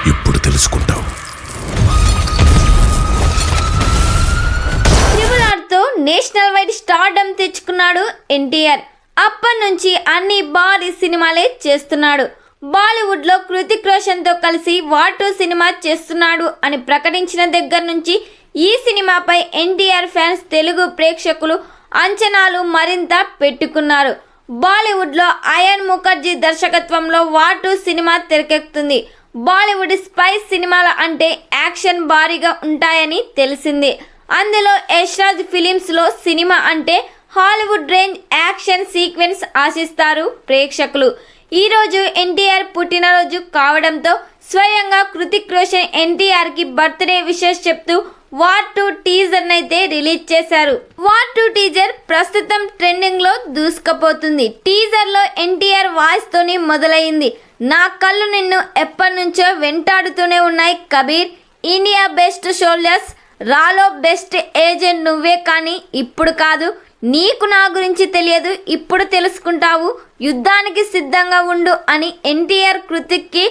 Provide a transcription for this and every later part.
ఇప్పుడు తెలుసుకుంటావు. Triple national wide stardom తెచ్చుకున్నాడు ఎన్టీఆర్. అప్పటి నుంచి అన్ని భారీ సినిమాలే చేస్తున్నాడు. బాలీవుడ్లో కృతిక్ రోషన్తో కలిసి వార్ 2 సినిమా చేస్తున్నాడు అని ప్రకటించిన దగ్గర నుంచి ఈ సినిమాపై ఎన్టీఆర్ ఫ్యాన్స్, తెలుగు ప్రేక్షకులు అంచనాలు మరింత పెట్టుకున్నారు. బాలీవుడ్లో అయాన్ ముఖర్జీ దర్శకత్వంలో వార్ 2 సినిమా తెరకెక్కుతుంది. బాలీవుడ్ స్పైస్ సినిమాల అంటే యాక్షన్ భారీగా ఉంటాయని తెలిసింది. అందులో యశ్రాజ్ ఫిలిమ్స్లో సినిమా అంటే హాలీవుడ్ రేంజ్ యాక్షన్ సీక్వెన్స్ ఆశిస్తారు ప్రేక్షకులు. ఈరోజు ఎన్టీఆర్ పుట్టినరోజు కావడంతో స్వయంగా కృతిక్ రోషన్ ఎన్టీఆర్కి బర్త్డే విషెస్ చెప్తూ వార్ 2 టీజర్ అయితే రిలీజ్ చేశారు. వార్ 2 టీజర్ ప్రస్తుతం ట్రెండింగ్ లో దూసుకుపోతుంది. టీజర్ లో ఎన్టీఆర్ వాయిస్ తోని మొదలైంది. నా కళ్ళు నిన్ను ఎప్పటి నుంచో వెంటాడుతూనే ఉన్నాయి కబీర్, ఇండియా బెస్ట్ సోల్జర్స్, రాలో బెస్ట్ ఏజెంట్ నువ్వే, కానీ ఇప్పుడు కాదు, నీకు నా గురించి తెలియదు, ఇప్పుడు తెలుసుకుంటావు, యుద్ధానికి సిద్ధంగా ఉండు అని ఎన్టీఆర్ కృతిక్కి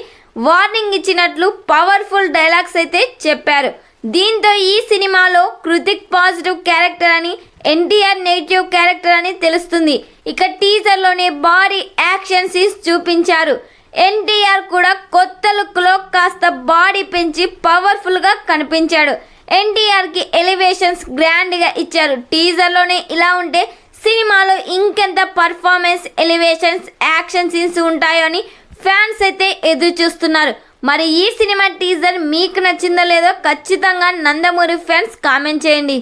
వార్నింగ్ ఇచ్చినట్లు పవర్ఫుల్ డైలాగ్స్ అయితే చెప్పారు. దీంతో ఈ సినిమాలో కృతిక్ పాజిటివ్ క్యారెక్టర్ అని, ఎన్టీఆర్ నెగిటివ్ క్యారెక్టర్ అని తెలుస్తుంది. ఇక టీజర్లోనే భారీ యాక్షన్ సీన్స్ చూపించారు. ఎన్టీఆర్ కూడా కొత్త లుక్లో కాస్త బాడీ పెంచి పవర్ఫుల్గా కనిపించాడు. ఎన్టీఆర్కి ఎలివేషన్స్ గ్రాండ్గా ఇచ్చారు. టీజర్లోనే ఇలా ఉంటే సినిమాలో ఇంకెంత పర్ఫార్మెన్స్, ఎలివేషన్స్, యాక్షన్ సీన్స్ ఉంటాయో అని ఫ్యాన్స్ అయితే ఎదురు చూస్తున్నారు. మరి ఈ సినిమా టీజర్ మీకు నచ్చిందో లేదో ఖచ్చితంగా నందమూరి ఫ్యాన్స్ కామెంట్ చేయండి.